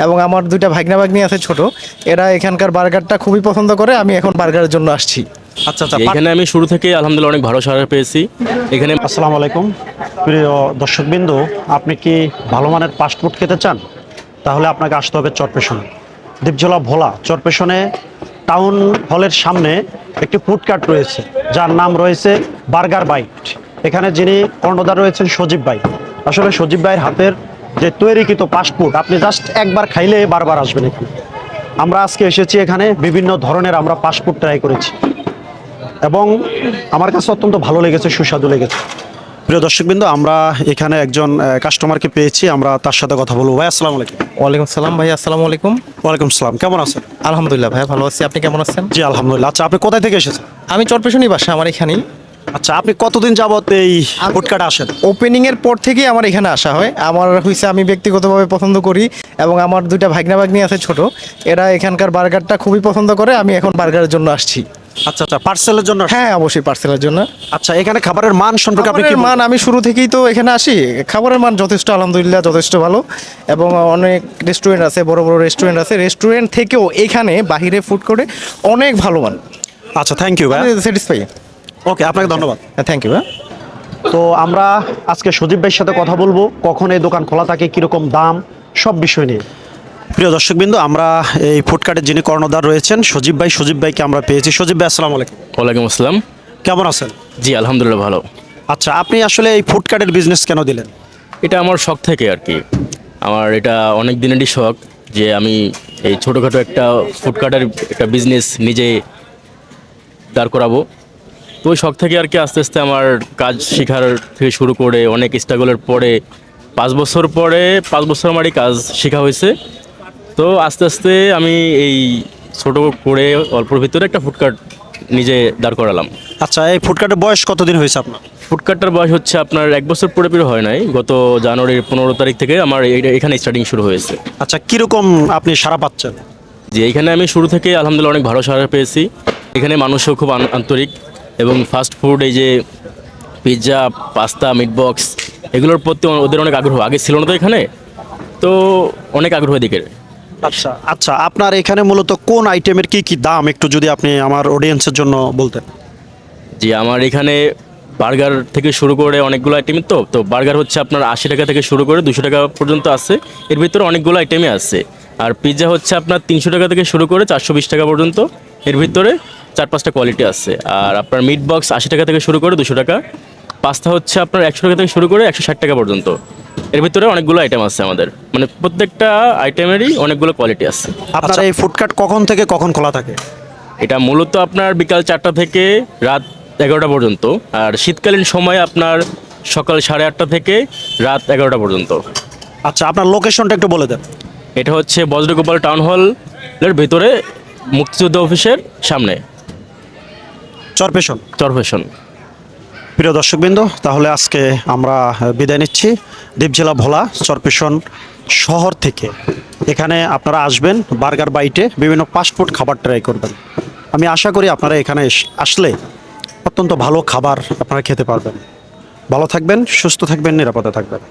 এবং আমার দুইটা ভাগ্না ভাগ্নি আছে ছোট, এরা এখানকার বার্গারটা খুবই পছন্দ করে, আমি এখন বার্গারের জন্য আসছি। আচ্ছা আচ্ছা, এখানে আমি শুরু থেকে আলহামদুলিল্লাহ অনেক ভালো সাড়া পেয়েছি। এখানে আসসালামু আলাইকুম প্রিয় দর্শকবৃন্দ, আপনি কি ভালো মানের ফাস্ট ফুড খেতে চান? তাহলে আপনাকে আসতে হবে চরপেশনে। দ্বীপজলা ভোলা চরপেশনে টাউন হলের সামনে একটি ফুড কার্ট রয়েছে, যার নাম রয়েছে বার্গার বাইট। এখানে যিনি কর্ণধার রয়েছেন সজীব ভাই। আসলে সজীব ভাইয়ের হাতের যে তৈরিকৃত ফাস্ট ফুড আপনি জাস্ট একবার খাইলে বারবার আসবেন এখানে। আমরা আজকে এসেছি এখানে, বিভিন্ন ধরনের আমরা ফাস্ট ফুড ট্রাই করেছি এবং আমার কাছে অত্যন্ত ভালো লেগেছে, সুস্বাদু লেগেছে। প্রিয় দর্শকবৃন্দ, আমরা এখানে একজন কাস্টমারকে পেয়েছি, আমরা তার সাথে কথা বলবো। ভাই আসসালামু আলাইকুম। ওয়ালাইকুম সালাম ভাই, আসসালামু আলাইকুম। ওয়ালাইকুম সালাম, কেমন আছেন? আলহামদুলিল্লাহ ভাই, ভালো আছি, আপনি কেমন আছেন? জি আলহামদুলিল্লাহ। আচ্ছা, আপনি কোথায় থেকে এসেছেন? আমি চরপেশনই বাসা আমার এখানেই। আচ্ছা, আপনি কতদিন যাবত এই ফুড কার্টে আসেন? ওপেনিংয়ের পর থেকেই আমার এখানে আসা হয়। আমার হয়েছে আমি ব্যক্তিগতভাবে পছন্দ করি এবং আমার দুইটা ভাগ্না ভাগ্নি আছে ছোট, এরা এখানকার বার্গারটা খুবই পছন্দ করে, আমি এখন বার্গারের জন্য আসছি। আচ্ছা আচ্ছা, পার্সেলের জন্য? হ্যাঁ অবশ্যই পার্সেলের জন্য। আচ্ছা, এখানে খাবারের মান সম্পর্কে আপনি কি খাবারের মান বলবেন? আমি শুরু থেকেই তো এখানে আসি, খাবারের মান যথেষ্ট আলহামদুলিল্লাহ যথেষ্ট ভালো। এবং অনেক রেস্টুরেন্ট আছে, বড় বড় রেস্টুরেন্ট আছে, রেস্টুরেন্ট থেকেও এখানে বাহিরে ফুড কোর্টে অনেক ভালো মান। আচ্ছা, থ্যাংক ইউ ভাই। স্যাটিসফাই। ওকে, আপনাকে ধন্যবাদ। Thank you. তো আমরা আজকে সজীব ভাইয়ের সাথে কথা বলবো, কখন এই দোকান খোলা থাকে, কীরকম দাম, সব বিষয় নিয়ে। প্রিয় দর্শকবৃন্দ, আমরা এই ফুড কার্টের যিনি কর্ণধার রয়েছেন সজীব ভাই, সজীব ভাইকে আমরা পেয়েছি। সজীব ভাই আসসালামু আলাইকুম। ওয়ালাইকুম আসসালাম। কেমন আছেন? জি আলহামদুলিল্লাহ ভালো। আচ্ছা, আপনি আসলে এই ফুড কার্টের বিজনেস কেন দিলেন? এটা আমার শখ থেকে আর কি, আমার এটা অনেক দিনেরই শখ যে আমি এই ছোটোখাটো একটা ফুড কার্টের একটা বিজনেস নিজে দাঁড় করাবো। তো ওই শখ থেকে আর কি আস্তে আস্তে আমার কাজ শেখার থেকে শুরু করে অনেক স্ট্রাগলের পরে 5 বছর আমার এই কাজ শেখা হয়েছে। তো আস্তে আস্তে আমি এই ছোটো করে অল্পর ভিতরে একটা ফুড কার্ট নিজে দাঁড় করালাম। আচ্ছা, এই ফুড কার্টের বয়স কতদিন হয়েছে আপনার? ফুড কার্টটার বয়স হচ্ছে আপনার 1 বছর পুরোপুরি হয় নাই, গত জানুয়ারির 15 তারিখ থেকে আমার এখানে স্টার্টিং শুরু হয়েছে। আচ্ছা, কীরকম আপনি সাড়া পাচ্ছেন? যে এইখানে আমি শুরু থেকে আলহামদুলিল্লাহ অনেক ভালো সাড়া পেয়েছি। এখানে মানুষও খুব আন্তরিক এবং ফাস্ট ফুড এই যে পিৎজা, পাস্তা, মিট বক্স এগুলোর প্রতি ওদের অনেক আগ্রহ, আগে ছিল না তো এখানে, তো অনেক আগ্রহ এদিকে। আচ্ছা আচ্ছা, আপনার এখানে মূলত কোন আইটেমের কি কি দাম একটু যদি আপনি আমার অডিয়েন্সের জন্য বলতেন। যে আমার এখানে বার্গার থেকে শুরু করে অনেকগুলো আইটেম, তো বার্গার হচ্ছে আপনার 80 টাকা থেকে শুরু করে 200 টাকা পর্যন্ত আছে, এর ভিতরে অনেকগুলো আইটেমই আছে। আর পিৎজা হচ্ছে আপনার 300 টাকা থেকে শুরু করে 420 টাকা পর্যন্ত, এর ভিতরে 4-5টা কোয়ালিটি আছে। আর আপনার মিট বক্স 80 টাকা থেকে শুরু করে 200 টাকা, পাস্তা হচ্ছে আপনার 100 টাকা থেকে শুরু করে 160 টাকা পর্যন্ত, এর ভিতরে অনেকগুলো আইটেম আছে আমাদের, মানে প্রত্যেকটা আইটেমেরই অনেকগুলো কোয়ালিটি আছে। আপনার এই ফুড কার্ট কখন থেকে কখন খোলা থাকে? এটা মূলত আপনার বিকাল 4টা থেকে রাত 11টা পর্যন্ত, আর শীতকালীন সময় আপনার সকাল 8:30 থেকে রাত 11টা পর্যন্ত। আচ্ছা, আপনার লোকেশনটা একটু বলে দেন। এটা হচ্ছে বজ্রগোপাল টাউন হলের ভেতরে, মুক্তিযুদ্ধ অফিসের সামনে, চরপেশন। চরপেশন। প্রিয় দর্শকবৃন্দ, তাহলে আজকে আমরা বিদায় নিচ্ছি দ্বীপজেলা ভোলা চরপেশন শহর থেকে। এখানে আপনারা আসবেন বার্গার বাইটে, বিভিন্ন ফাস্টফুড খাবার ট্রাই করবেন। আমি আশা করি আপনারা এখানে আসলে অত্যন্ত ভালো খাবার আপনারা খেতে পারবেন। ভালো থাকবেন, সুস্থ থাকবেন, নিরাপদে থাকবেন।